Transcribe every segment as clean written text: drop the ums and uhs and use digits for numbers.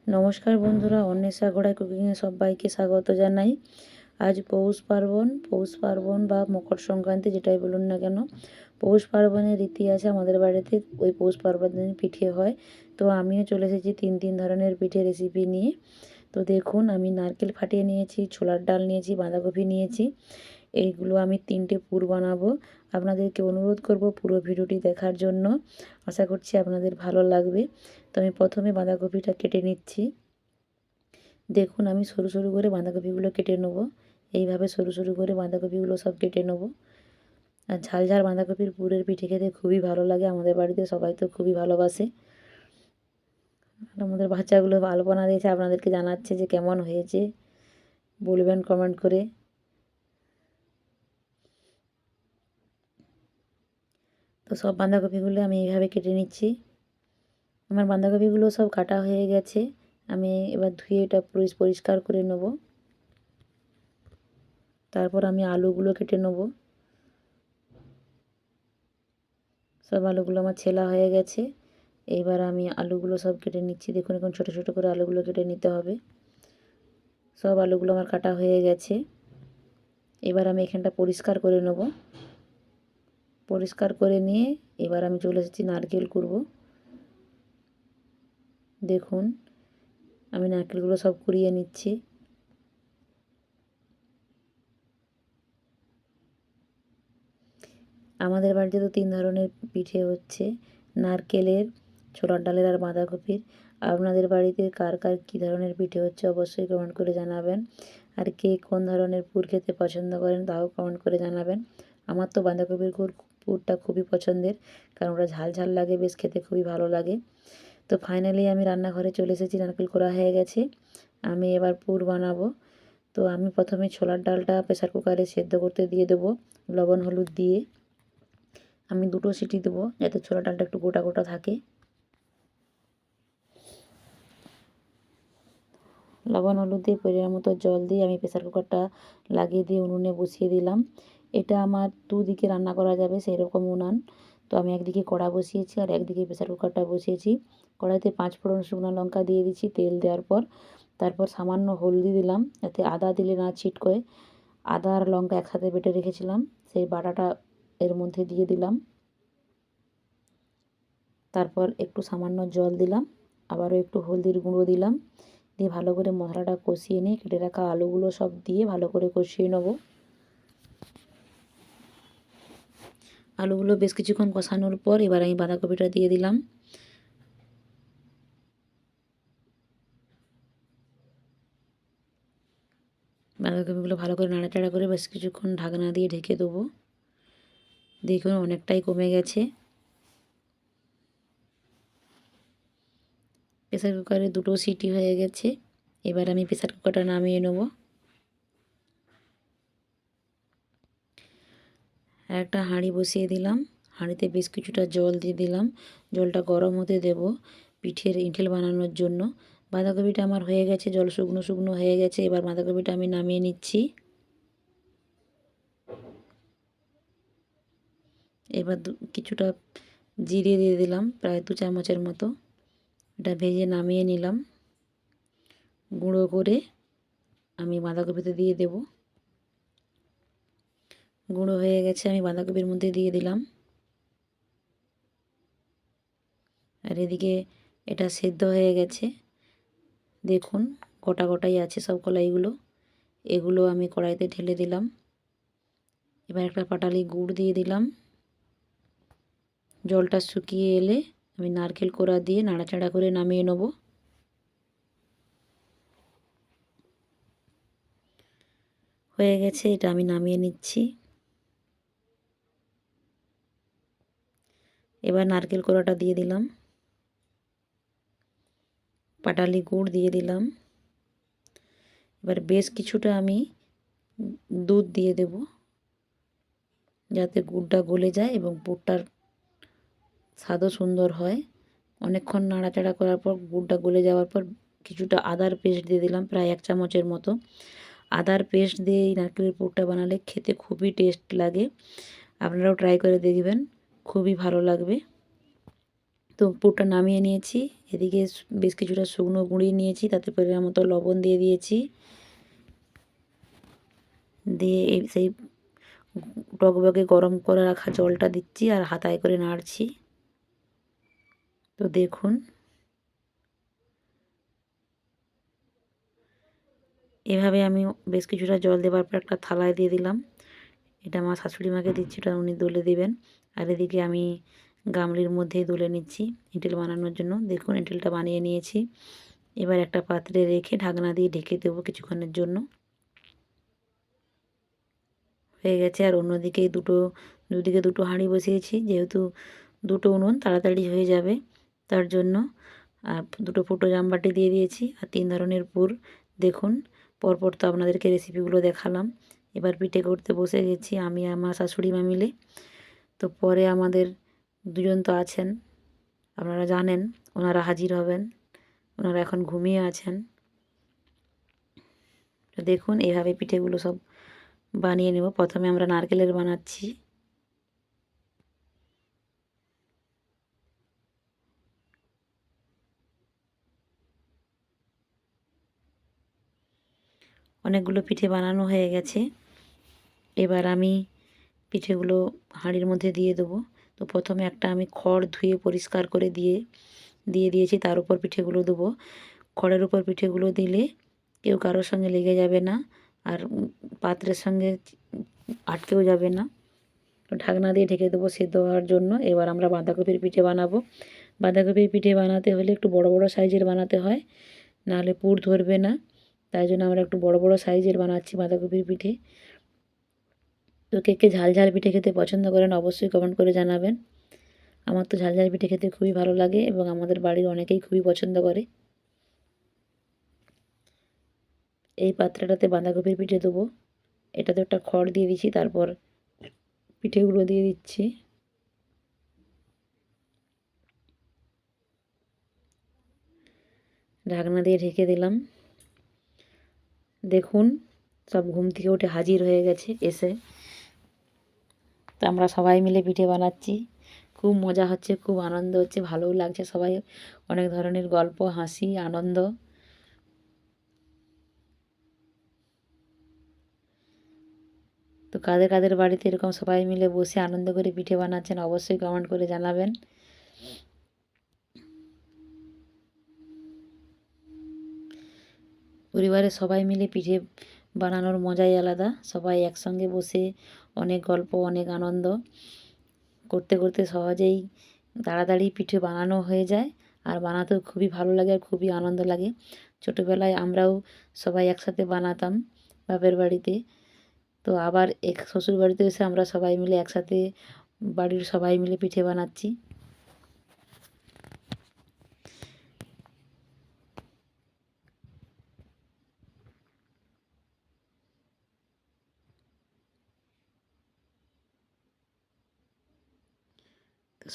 নমস্কার বন্ধুরা, অন্বেষা ঘোড়ায় কুকিংয়ে সবাইকে স্বাগত জানাই। আজ পৌষ পার্বণ বা মকর সংক্রান্তি, যেটাই বলুন না কেন, পৌষ পার্বণের রীতি আছে আমাদের বাড়িতে। ওই পৌষ পার্বণের পিঠে হয়। তো আমিও চলে এসেছি তিন ধরনের পিঠে রেসিপি নিয়ে। তো দেখুন, আমি নারকেল ফাটিয়ে নিয়েছি, ছোলার ডাল নিয়েছি, বাঁধাকপি নিয়েছি। এইগুলো আমি 3টে পুর বানাবো। আপনাদেরকে অনুরোধ করব পুরো ভিডিওটি দেখার জন্য। আশা করছি আপনাদের ভালো লাগবে। তো আমি প্রথমে বাঁধাকপিটা কেটে নিচ্ছি। দেখুন, আমি সরু সরু করে বাঁধাকপিগুলো কেটে নেবো। এইভাবে সরু সরু করে বাঁধাকপিগুলো সব কেটে নেবো। আর ঝাল ঝাল বাঁধাকপির পুরের পিঠে খেতে খুবই ভালো লাগে। আমাদের বাড়িতে সবাই তো খুবই ভালোবাসে। আর আমাদের বাচ্চাগুলো আলপনা দিয়েছে, আপনাদেরকে জানাচ্ছে যে কেমন হয়েছে, বলবেন কমেন্ট করে। তো সব বাঁধাকপিগুলো আমি এইভাবে কেটে নিচ্ছি। আমার বাঁধাকপিগুলো সব কাটা হয়ে গেছে। আমি এবার ধুয়ে এটা পরিষ্কার করে নেব। তারপর আমি আলুগুলো কেটে নেব। সব আলুগুলো আমার ছেলা হয়ে গেছে। এইবার আমি আলুগুলো সব কেটে নিচ্ছি। দেখুন, এখন ছোটো ছোটো করে আলুগুলো কেটে নিতে হবে। সব আলুগুলো আমার কাটা হয়ে গেছে। এবার আমি এখানটা পরিষ্কার করে নেব। পরিষ্কার করে নিয়ে এবার আমি চলে এসেছি নারকেল কুড়ব। দেখুন, আমি নারকেলগুলো সব কুড়িয়ে নিচ্ছি। আমাদের বাড়িতে তো 3 ধরনের পিঠে হচ্ছে, নারকেলের, ছোলার ডালের আর বাঁধাকপির। আপনাদের বাড়িতে কার কার কী ধরনের পিঠে হচ্ছে অবশ্যই কমেন্ট করে জানাবেন। আর কে কোন ধরনের পুর খেতে পছন্দ করেন তাও কমেন্ট করে জানাবেন। আমার তো বাঁধাকপির পুরটা খুবই পছন্দের, কারণ ওটা ঝাল ঝাল লাগে, বেশ খেতে খুবই ভালো লাগে। তো ফাইনালি আমি রান্নাঘরে চলে এসেছি, নারকেল কোড়া হয়ে গেছে। আমি এবার পুর বানাবো। তো আমি প্রথমে ছোলার ডালটা প্রেসার কুকারে সেদ্ধ করতে দিয়ে দেবো লবণ হলুদ দিয়ে। আমি 2টো সিটি দেবো যাতে ছোলা ডালটা একটু গোটা গোটা থাকে। লবণ হলুদ দিয়ে পরিমাণ মতো জল দিয়ে আমি প্রেসার কুকারটা লাগিয়ে দিয়ে উনুনে বসিয়ে দিলাম। এটা আমার দুদিকে রান্না করা যাবে সেই রকম উনান। তো আমি একদিকে কড়া বসিয়েছি আর একদিকে প্রেসার কুকারটা বসিয়েছি। কড়াইতে 5 ফোড়ন শুকনো লঙ্কা দিয়ে দিচ্ছি তেল দেওয়ার পর। তারপর সামান্য হলদি দিলাম যাতে আদা দিলে না ছিটকোয়। আদা আর লঙ্কা একসাথে বেটে রেখেছিলাম, সেই বাটাটা এর মধ্যে দিয়ে দিলাম। তারপর একটু সামান্য জল দিলাম, আবারও একটু হলদির গুঁড়ো দিলাম, দিয়ে ভালো করে মশলাটা কষিয়ে নিয়ে কেটে রাখা আলুগুলো সব দিয়ে ভালো করে কষিয়ে নেব। আলুগুলো বেশ কিছুক্ষণ কষানোর পর এবার আমি বাঁধাকপিটা দিয়ে দিলাম। বাঁধাকপিগুলো ভালো করে নাড়াচাড়া করে বেশ কিছুক্ষণ ঢাকনা দিয়ে ঢেকে দেবো। দেখুন, অনেকটাই কমে গেছে। প্রেসার কুকারে 2টো সিটি হয়ে গেছে। এবার আমি প্রেসার কুকারটা নামিয়ে নেব। আর একটা হাঁড়ি বসিয়ে দিলাম। হাঁড়িতে বেশ কিছুটা জল দিয়ে দিলাম। জলটা গরম হতে দেব পিঠের এঁঠেল বানানোর জন্য। বাঁধাকপিটা আমার হয়ে গেছে, জল শুকনো শুকনো হয়ে গেছে। এবার বাঁধাকপিটা আমি নামিয়ে নিচ্ছি। এবার কিছুটা জিরে দিয়ে দিলাম, প্রায় 2 চামচের মতো। এটা ভেজে নামিয়ে নিলাম। গুঁড়ো করে আমি বাঁধাকপিতে দিয়ে দেব। গুঁড়ো হয়ে গেছে, আমি বাঁধাকপির মধ্যে দিয়ে দিলাম। আর এদিকে এটা সেদ্ধ হয়ে গেছে। দেখুন, গোটা গোটাই আছে সব কলাইগুলো। এগুলো আমি কড়াইতে ঢেলে দিলাম। এবার একটা পাটালি গুড় দিয়ে দিলাম। জলটা শুকিয়ে এলে আমি নারকেল কোড়া দিয়ে নাড়াচাড়া করে নামিয়ে নেব। হয়ে গেছে, এটা আমি নামিয়ে নিচ্ছি। এবার নারকেল কোড়াটা দিয়ে দিলাম, পাটালি গুড় দিয়ে দিলাম। এবার বেশ কিছুটা আমি দুধ দিয়ে দেব যাতে গুড়টা গলে যায় এবং পুরটার স্বাদও সুন্দর হয়। অনেকক্ষণ নাড়াচাড়া করার পর গুড়টা গলে যাওয়ার পর কিছুটা আদার পেস্ট দিয়ে দিলাম, প্রায় 1 চামচের মতো। আদার পেস্ট দিয়ে এই নারকেলের পুরটা বানালে খেতে খুবই টেস্ট লাগে। আপনারাও ট্রাই করে দেখবেন, খুবই ভালো লাগবে। তো পুরটা নামিয়ে নিয়েছি। এদিকে বেশ কিছুটা শুকনো গুঁড়ি নিয়েছি, তাতে পরিমাণ মতো লবণ দিয়ে দিয়েছি। দিয়ে সেই টকবগে গরম করে রাখা জলটা দিচ্ছি আর হাতায় করে নাড়ছি। তো দেখুন এভাবে আমি বেশ কিছুটা জল দেওয়ার পর একটা থালায় দিয়ে দিলাম। এটা আমার শাশুড়ি মাকে দিচ্ছি, ওটা উনি দলে দেবেন। আর এদিকে আমি গামলির মধ্যেই দলে নিচ্ছি এঁটেল বানানোর জন্য। দেখুন এঁটেলটা বানিয়ে নিয়েছি। এবার একটা পাত্রে রেখে ঢাকনা দিয়ে ঢেকে দেবো কিছুক্ষণের জন্য। হয়ে গেছে। আর অন্যদিকে দুদিকে দুটো হাঁড়ি বসিয়েছি, যেহেতু দুটো উনুন তাড়াতাড়ি হয়ে যাবে তার জন্য। আর দুটো ফুটো জামবাটি দিয়ে দিয়েছি আর 3 ধরনের পুর। দেখুন পরপর তো আপনাদেরকে রেসিপিগুলো দেখালাম। এবার পিঠে করতে বসে গেছি আমি আমার শাশুড়ি মা মিলে। তো পরে আমাদের দুজন তো আছেন, আপনারা জানেন, ওনারা হাজির হবেন। ওনারা এখন ঘুমিয়ে আছেন। তো দেখুন এইভাবে পিঠেগুলো সব বানিয়ে নেব। প্রথমে আমরা নারকেলের বানাচ্ছি। অনেকগুলো পিঠে বানানো হয়ে গেছে। এবার আমি পিঠেগুলো হাঁড়ির মধ্যে দিয়ে দেবো। তো প্রথমে একটা আমি খড় ধুয়ে পরিষ্কার করে দিয়ে দিয়েছি, তার উপর পিঠেগুলো দেবো। খড়ের উপর পিঠেগুলো দিলে কেউ কারোর সঙ্গে লেগে যাবে না, আর পাত্রের সঙ্গে আটকেও যাবে না। তো ঢাকনা দিয়ে ঢেকে দেবো সেদ্ধ হওয়ার জন্য। এবার আমরা বাঁধাকপির পিঠে বানাবো। বাঁধাকপির পিঠে বানাতে হলে একটু বড় বড় সাইজের বানাতে হয়, নাহলে পুর ধরবে না। তাই জন্য আমরা একটু বড় বড় সাইজের বানাচ্ছি বাঁধাকপির পিঠে। তো কে কে ঝাল ঝাল পিঠে খেতে পছন্দ করেন অবশ্যই কমেন্ট করে জানাবেন। আমার তো ঝাল ঝাল পিঠে খেতে খুবই ভালো লাগে এবং আমাদের বাড়ির অনেকেই খুবই পছন্দ করে। এই পাত্রটাতে বাঁধাকপির পিঠে দেবো। এটাতে একটা খড় দিয়ে দিচ্ছি, তারপর পিঠেগুলো দিয়ে দিচ্ছি। ঢাকনা দিয়ে ঢেকে দিলাম। দেখুন সব ঘুম থেকে উঠে হাজির হয়ে গেছে এসে। তো আমরা সবাই মিলে পিঠে বানাচ্ছি। খুব মজা হচ্ছে, খুব আনন্দ হচ্ছে, ভালোও লাগছে। সবাই অনেক ধরনের গল্প, হাসি, আনন্দ। তো কাদের কাদের বাড়িতে এরকম সবাই মিলে বসে আনন্দ করে পিঠে বানাচ্ছেন অবশ্যই কমেন্ট করে জানাবেন। পরিবারের সবাই মিলে পিঠে বানানোর মজাই আলাদা। সবাই একসঙ্গে বসে অনেক গল্প, অনেক আনন্দ করতে করতে সহজেই তাড়াতাড়ি পিঠে বানানো হয়ে যায়। আর বানাতেও খুবই ভালো লাগে আর খুবই আনন্দ লাগে। ছোটোবেলায় আমরাও সবাই একসাথে বানাতাম বাপের বাড়িতে। তো আবার শ্বশুর বাড়িতে এসে আমরা সবাই মিলে একসাথে বাড়ির সবাই মিলে পিঠে বানাচ্ছি।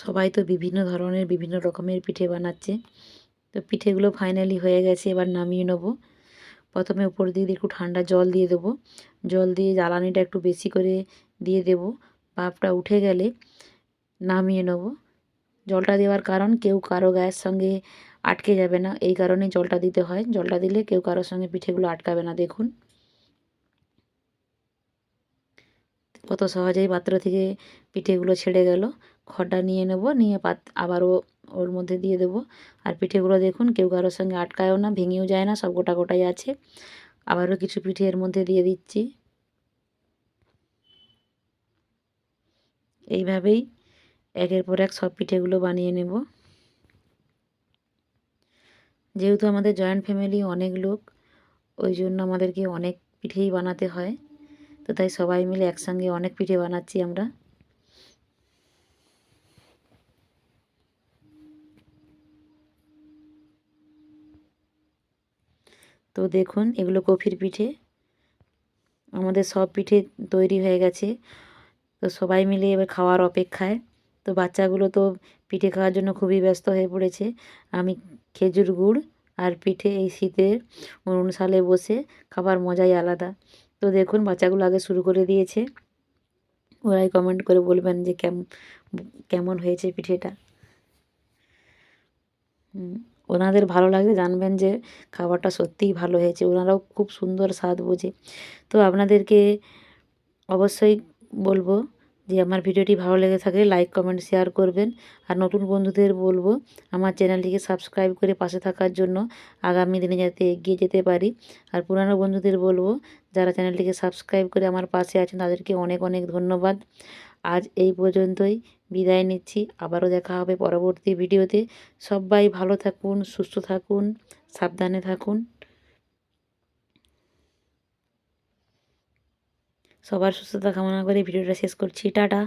সবাই তো বিভিন্ন ধরনের বিভিন্ন রকমের পিঠে বানাচ্ছে। তো পিঠেগুলো ফাইনালি হয়ে গেছে, এবার নামিয়ে নেব। প্রথমে উপর দিয়ে একটু ঠান্ডা জল দিয়ে দেবো। জল দিয়ে জ্বালানিটা একটু বেশি করে দিয়ে দেবো। ভাপটা উঠে গেলে নামিয়ে নেব। জলটা দেওয়ার কারণ কেউ কারো গায়ের সঙ্গে আটকে যাবে না, এই কারণে জলটা দিতে হয়। জলটা দিলে কেউ কারোর সঙ্গে পিঠেগুলো আটকাবে না। দেখুন কত সহজেই পাত্র থেকে পিঠেগুলো ছেড়ে গেল। খড়টা নিয়ে নেব, নিয়ে আবারও ওর মধ্যে দিয়ে দেবো। আর পিঠেগুলো দেখুন কেউ কারোর সঙ্গে আটকায়ও না, ভেঙেও যায় না, সব গোটা গোটাই আছে। আবারও কিছু পিঠে এর মধ্যে দিয়ে দিচ্ছি। এইভাবেই একের পর এক সব পিঠেগুলো বানিয়ে নেব। যেহেতু আমাদের জয়েন্ট ফ্যামিলি, অনেক লোক, ওই জন্য আমাদেরকে অনেক পিঠেই বানাতে হয়। তো তাই সবাই মিলে একসঙ্গে অনেক পিঠে বানাচ্ছি আমরা। তো দেখুন এগুলো কফির পিঠে। আমাদের সব পিঠে তৈরি হয়ে গেছে। তো সবাই মিলে এবার খাওয়ার অপেক্ষায়। তো বাচ্চাগুলো তো পিঠে খাওয়ার জন্য খুবই ব্যস্ত হয়ে পড়েছে। আমি খেজুর গুড় আর পিঠে এই শীতের অনুষ্ঠানে বসে খাবার মজাই আলাদা। তো দেখুন বাচ্চাগুলো আগে শুরু করে দিয়েছে। ওরাই কমেন্ট করে বলবেন যে কেমন হয়েছে পিঠেটা। ওনাদের ভালো লাগলে জানবেন যে খাবারটা সত্যিই ভালো হয়েছে। ওনারাও খুব সুন্দর স্বাদ বোঝে। তো আপনাদেরকে অবশ্যই বলবো যে আমার ভিডিওটি ভালো লেগে থাকলে লাইক, কমেন্ট, শেয়ার করবেন। আর নতুন বন্ধুদের বলবো আমার চ্যানেলটিকে সাবস্ক্রাইব করে পাশে থাকার জন্য, আগামী দিনে যাতে এগিয়ে যেতে পারি। আর পুরানো বন্ধুদের বলবো যারা চ্যানেলটিকে সাবস্ক্রাইব করে আমার পাশে আছেন তাদেরকে অনেক অনেক ধন্যবাদ। আজ এই পর্যন্তই, বিদায় নিচ্ছি। আবারও দেখা হবে পরবর্তী ভিডিওতে। সবাই ভালো থাকুন, সুস্থ থাকুন, সাবধানে থাকুন। সবার সুস্থতা কামনা করে ভিডিওটা শেষ করছি। টাটা।